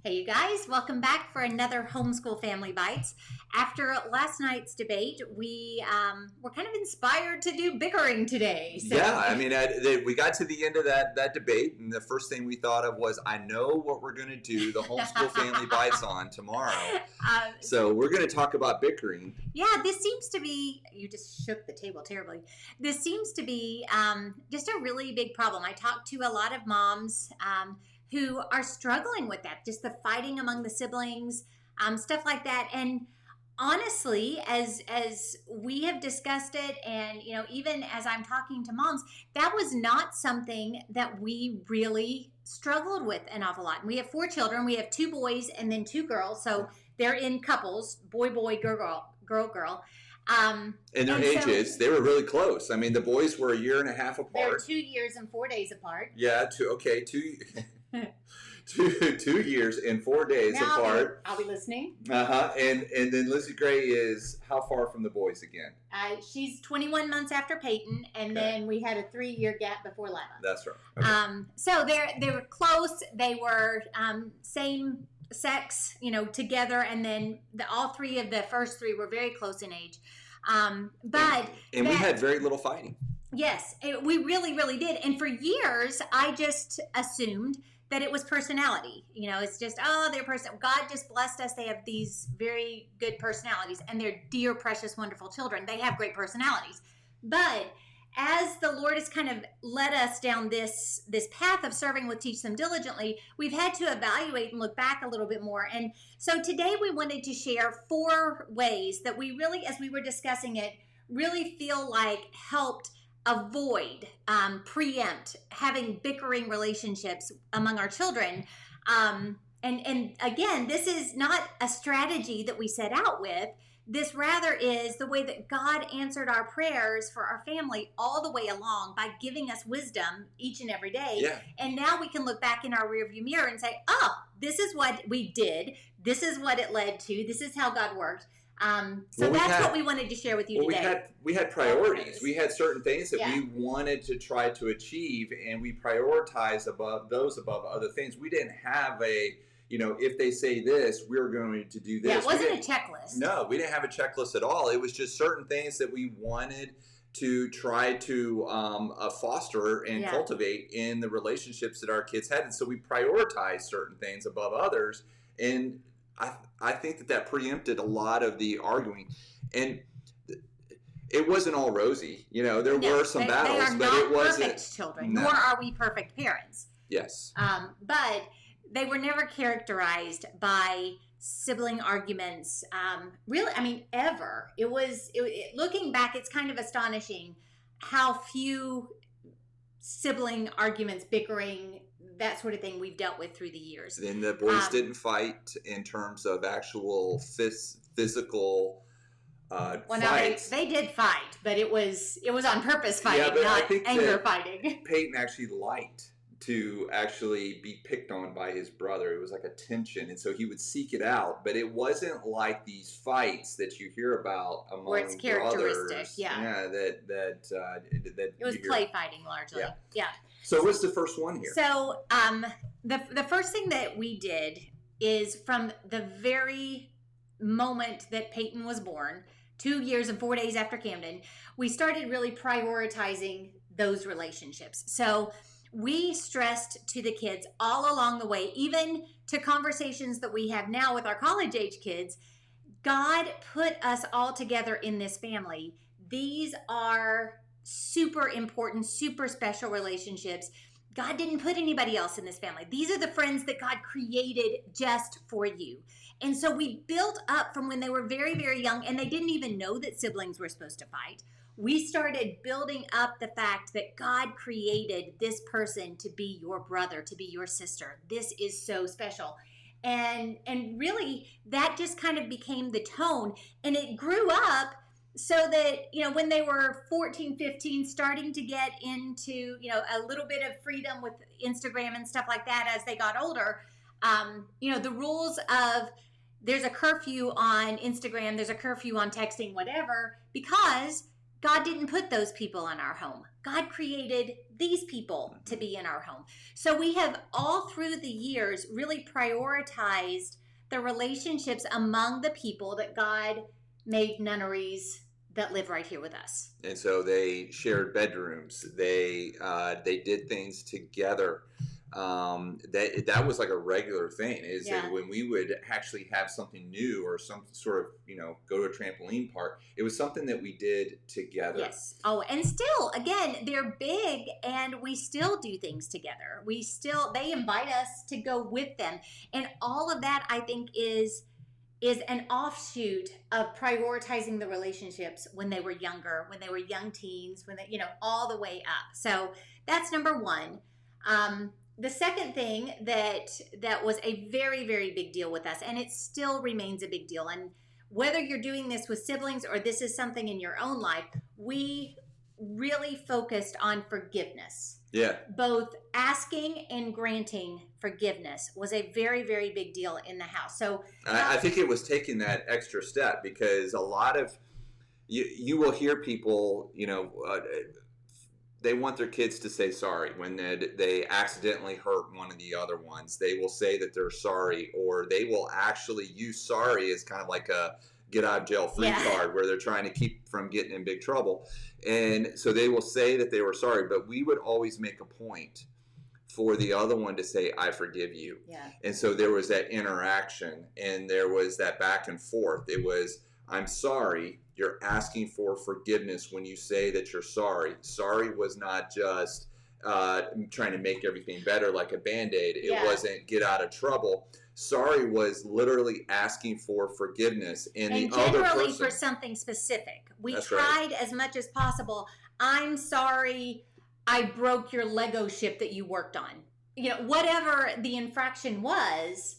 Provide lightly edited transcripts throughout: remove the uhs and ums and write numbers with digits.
Hey, you guys, welcome back for another Homeschool Family Bites. After last night's debate, we were kind of inspired to do Bickering today. So. Yeah, I mean, we got to the end of that debate, and the first thing we thought of was, I know what we're going to do the Homeschool Family Bites on tomorrow. So we're going to talk about bickering. Yeah, this seems to be, you just shook the table terribly. This seems to be just a really big problem. I talked to a lot of moms who are struggling with that, just the fighting among the siblings, stuff like that. And honestly, as we have discussed it, and even as I'm talking to moms, that was not something that we really struggled with an awful lot. And we have 4 children. We have 2 boys and then 2 girls. So they're in couples, boy, girl. And their ages, they were really close. I mean, the boys were a year and a half apart. They were 2 years and 4 days apart. Yeah, 2 years and 4 days apart. I'll be listening. And then Lizzie Gray is how far from the boys again? She's 21 months after Peyton, and then we had a 3-year gap before Lila. That's right. Okay. So they were close. They were same sex, together, and then all 3 of the first 3 were very close in age. But we had very little fighting. Yes, we really, really did. And for years, I just assumed that it was personality. It's just, their person. God just blessed us. They have these very good personalities, and they're dear, precious, wonderful children. They have great personalities. But as the Lord has kind of led us down this path of serving with Teach Them Diligently, we've had to evaluate and look back a little bit more. And so today we wanted to share 4 ways that we really, as we were discussing it, really feel like helped avoid, preempt having bickering relationships among our children. And again, this is not a strategy that we set out with. This rather is the way that God answered our prayers for our family all the way along by giving us wisdom each and every day. Yeah. And now we can look back in our rearview mirror and say, this is what we did. This is what it led to. This is how God worked. So that's what we wanted to share with you today. We had priorities. We had certain things that we wanted to try to achieve, and we prioritized above other things. We didn't have if they say this, we're going to do this. Yeah, it wasn't a checklist. No, we didn't have a checklist at all. It was just certain things that we wanted to try to foster and cultivate in the relationships that our kids had. And so we prioritized certain things above others. And I think that preempted a lot of the arguing. And it wasn't all rosy. There were some battles, but it wasn't perfect children, nor are we perfect parents. Yes. But they were never characterized by sibling arguments. Really, ever. Looking back, it's kind of astonishing how few sibling arguments, bickering, that sort of thing we've dealt with through the years. And the boys didn't fight in terms of actual physical fights. They did fight, but it was on purpose fighting, not anger fighting. Peyton actually liked to actually be picked on by his brother. It was like a tension, and so he would seek it out. But it wasn't like these fights that you hear where about among it's characteristic. brothers. Yeah, that it was play fighting largely. Yeah. So what's the first one here? So the first thing that we did is from the very moment that Peyton was born, 2 years and 4 days after Camden, we started really prioritizing those relationships. So we stressed to the kids all along the way, even to conversations that we have now with our college-age kids, God put us all together in this family. These are super important, super special relationships. God didn't put anybody else in this family. These are the friends that God created just for you. And so we built up from when they were very, very young, and they didn't even know that siblings were supposed to fight. We started building up the fact that God created this person to be your brother, to be your sister. This is so special. And really, that just kind of became the tone. And it grew up so that, when they were 14, 15, starting to get into, a little bit of freedom with Instagram and stuff like that as they got older, the rules of there's a curfew on Instagram, there's a curfew on texting, whatever, because God didn't put those people in our home. God created these people to be in our home. So we have all through the years really prioritized the relationships among the people that God made nunneries that live right here with us. And so they shared bedrooms. They did things together. That was like a regular thing. Is that when we would actually have something new or some sort of, go to a trampoline park, it was something that we did together. Yes. Oh, and still, again, they're big, and we still do things together. They invite us to go with them, and all of that, I think, is an offshoot of prioritizing the relationships when they were younger, when they were young teens, when they, all the way up. So that's number one. The second thing that was a very, very big deal with us, and it still remains a big deal, and whether you're doing this with siblings or this is something in your own life, we really focused on forgiveness. Yeah. Both asking and granting forgiveness was a very, very big deal in the house. So I think it was taking that extra step, because a lot of you will hear people, they want their kids to say sorry when they accidentally hurt one of the other ones. They will say that they're sorry, or they will actually use sorry as kind of like a get out of jail free card, where they're trying to keep from getting in big trouble. And so they will say that they were sorry, but we would always make a point for the other one to say, I forgive you. Yeah. And so there was that interaction, and there was that back and forth. It was, I'm sorry. You're asking for forgiveness when you say that you're sorry. Sorry was not just trying to make everything better like a Band-Aid. It wasn't get out of trouble. Sorry was literally asking for forgiveness. And the other person, generally for something specific. We tried as much as possible. I'm sorry I broke your Lego ship that you worked on. Whatever the infraction was,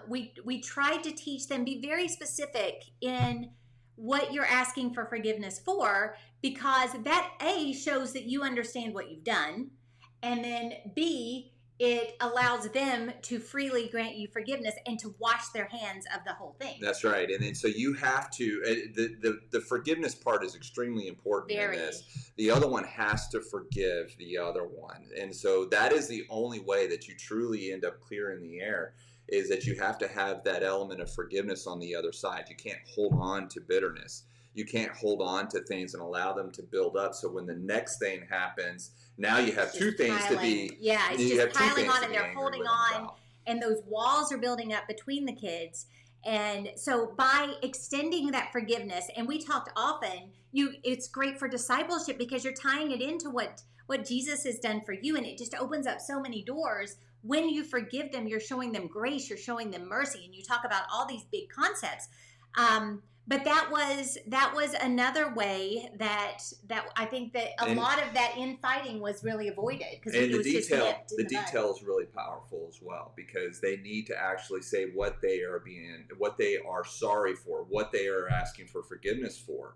we tried to teach them, be very specific in what you're asking for forgiveness for, because that A, shows that you understand what you've done, and then B, it allows them to freely grant you forgiveness and to wash their hands of the whole thing. That's right. And then so you have to, the forgiveness part is extremely important in this. The other one has to forgive the other one. And so that is the only way that you truly end up clearing the air, is that you have to have that element of forgiveness on the other side. You can't hold on to bitterness. You can't hold on to things and allow them to build up. So when the next thing happens, now you have two things to be. Yeah, it's just piling on, and they're holding on, and those walls are building up between the kids. And so by extending that forgiveness, and we talked often, it's great for discipleship because you're tying it into what Jesus has done for you, and it just opens up so many doors. When you forgive them, you're showing them grace, you're showing them mercy, and you talk about all these big concepts. But that was another way that I think that a lot of that infighting was really avoided, because the detail is really powerful as well, because they need to actually say what they are sorry for, what they are asking for forgiveness for,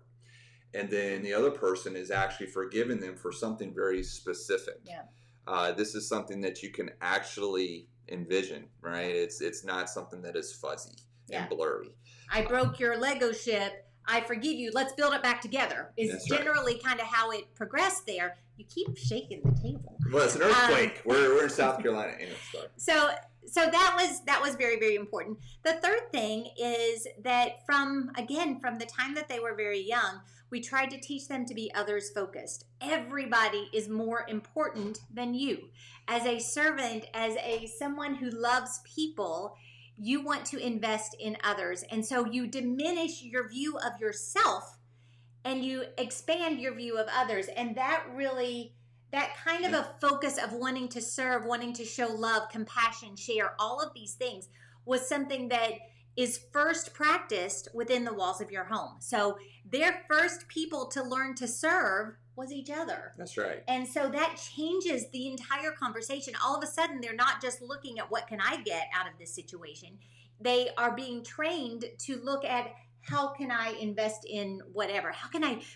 and then the other person is actually forgiving them for something very specific. Yeah. This is something that you can actually envision, right? It's not something that is fuzzy and blurry. I broke your Lego ship. I forgive you. Let's build it back together. Is generally kind of how it progressed there. You keep shaking the table. Well, it's an earthquake. We're in South Carolina. So that was very, very important. The third thing is that from the time that they were very young, we tried to teach them to be others focused. Everybody is more important than you. As a servant, as someone who loves people, you want to invest in others. And so you diminish your view of yourself and you expand your view of others. And that kind of a focus of wanting to serve, wanting to show love, compassion, share, all of these things was something that is first practiced within the walls of your home. So their first people to learn to serve was each other. That's right. And so that changes the entire conversation. All of a sudden, they're not just looking at what can I get out of this situation. They are being trained to look at how can I invest in whatever?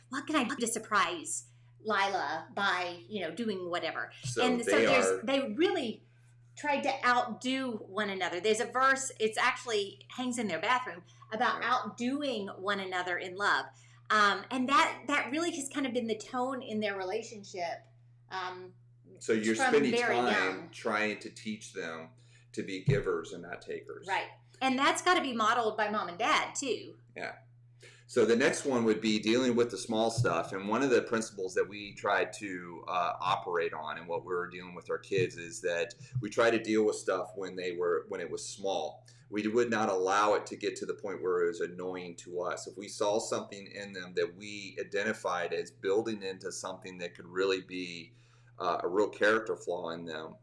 What can I do to surprise Lila by, doing whatever? They really tried to outdo one another. There's a verse, it's actually hangs in their bathroom, about outdoing one another in love. And that really has kind of been the tone in their relationship. So you're from spending very time young. trying to teach them to be givers and not takers. Right. And that's got to be modeled by mom and dad too. Yeah. So the next one would be dealing with the small stuff. And one of the principles that we tried to operate on and what we were dealing with our kids is that we try to deal with stuff when it was small. We would not allow it to get to the point where it was annoying to us. If we saw something in them that we identified as building into something that could really be a real character flaw in them,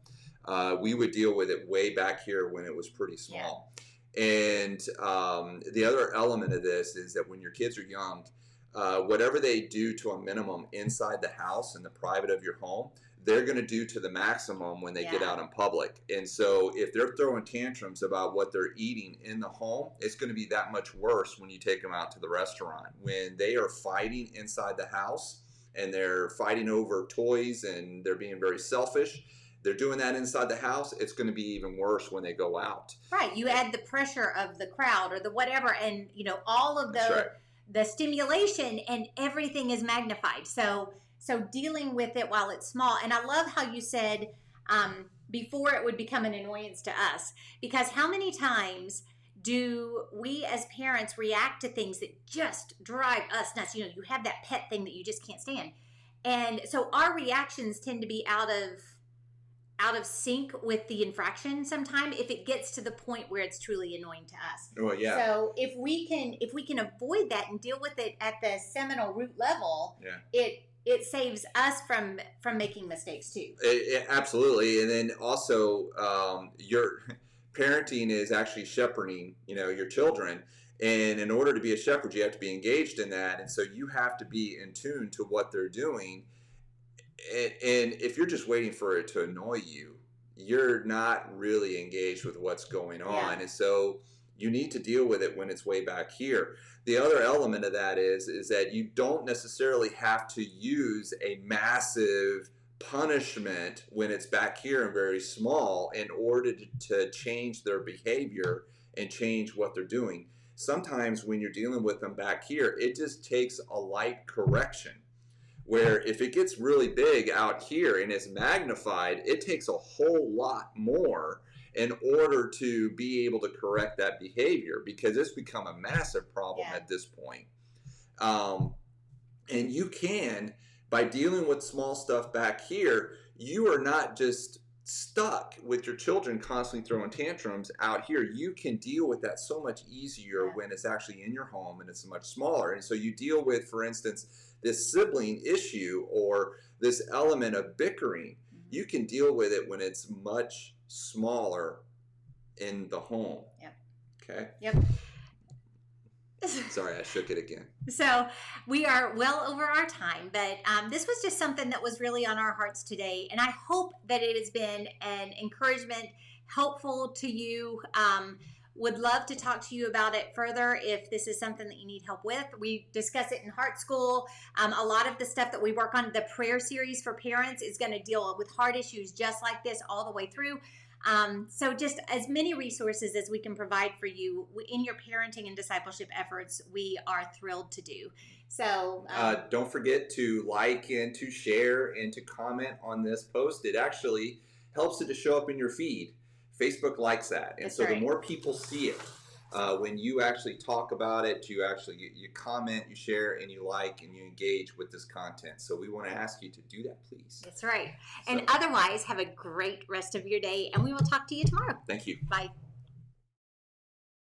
we would deal with it way back here when it was pretty small. Yeah. And the other element of this is that when your kids are young, whatever they do to a minimum inside the house and the private of your home, they're going to do to the maximum when they get out in public. And so if they're throwing tantrums about what they're eating in the home, it's going to be that much worse when you take them out to the restaurant. When they are fighting inside the house and they're fighting over toys and they're being very selfish, they're doing that inside the house, it's going to be even worse when they go out. Right. You add the pressure of the crowd or the whatever, and all of the stimulation, and everything is magnified. So dealing with it while it's small. And I love how you said before it would become an annoyance to us, because how many times do we as parents react to things that just drive us nuts? You have that pet thing that you just can't stand. And so our reactions tend to be out of sync with the infraction sometimes, if it gets to the point where it's truly annoying to us. Well, yeah. So if we can avoid that and deal with it at the seminal root level, it saves us from making mistakes too. Absolutely. And then also your parenting is actually shepherding, your children. And in order to be a shepherd, you have to be engaged in that. And so you have to be in tune to what they're doing. And if you're just waiting for it to annoy you, you're not really engaged with what's going on. Yeah. And so you need to deal with it when it's way back here. The other element of that is that you don't necessarily have to use a massive punishment when it's back here and very small in order to change their behavior and change what they're doing. Sometimes when you're dealing with them back here, it just takes a light correction. Where if it gets really big out here and is magnified, it takes a whole lot more in order to be able to correct that behavior, because it's become a massive problem at this point. And you can, by dealing with small stuff back here, you are not just stuck with your children constantly throwing tantrums out here. You can deal with that so much easier when it's actually in your home and it's much smaller. And so you deal with, for instance, this sibling issue or this element of bickering. You can deal with it when it's much smaller in the home. Yep. Okay? Yep. Sorry, I shook it again. So we are well over our time, but this was just something that was really on our hearts today. And I hope that it has been an encouragement, helpful to you. Would love to talk to you about it further if this is something that you need help with. We discuss it in Heart School. A lot of the stuff that we work on, the prayer series for parents, is going to deal with heart issues just like this all the way through. So just as many resources as we can provide for you in your parenting and discipleship efforts, we are thrilled to do. So don't forget to like and to share and to comment on this post. It actually helps it to show up in your feed. Facebook likes that. And so the more people see it, when you actually talk about it, you comment, you share, and you like, and you engage with this content. So we want to ask you to do that, please. That's right. And otherwise, have a great rest of your day, and we will talk to you tomorrow. Thank you. Bye.